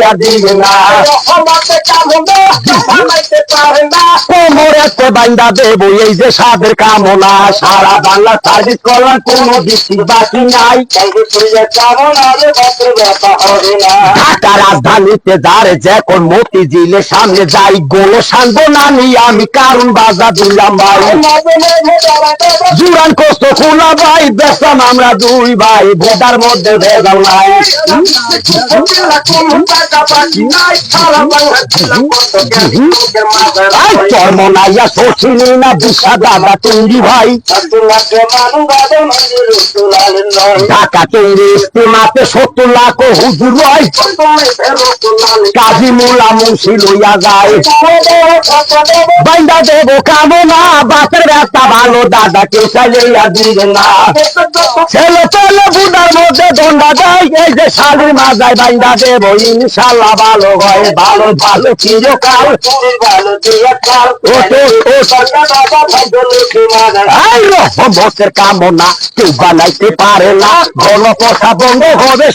আর দিবে না কোমরেতে বাইন্দা দেব এই যে সাদের কামনা সারা বাংলা সার্ভিস করার কোন দৃষ্টি বাকি নাই ঢাকা রাজধানীতে যারে যখন মতিঝিলের সামনে যাই গোলো শান্ত নামি আমি কারণ বাজা দিলাম ভাই জুরান কষ্ট খোলা ভাই বেসম আমরা দুই ভাই ভোটার মধ্যে ভেজাল নাই চর্ম নাইয়া শোষিনি না দিশা দাদা তৈরি ভাই ঢাকা তৈরি ইস্তেমাতে 70 লাখ হুজুর ভাই কাজী মোলা মুন্সি লইয়া যায় বাইন্দা দেব কামনা বাসের ব্যবসা ভালো দাদা কেউ চাইলে দিবে না ছেলে ছেলে বুড়ার মধ্যে দণ্ডা দেয় এই যে শালির মাজায় বাইন্দা দেব ইনশাল্লাহ ভালো হয় ভালো ভালো চিরকাল রহমতের কামনা কেউ বানাইতে পারে না ঘন কথা বন্ধ হবে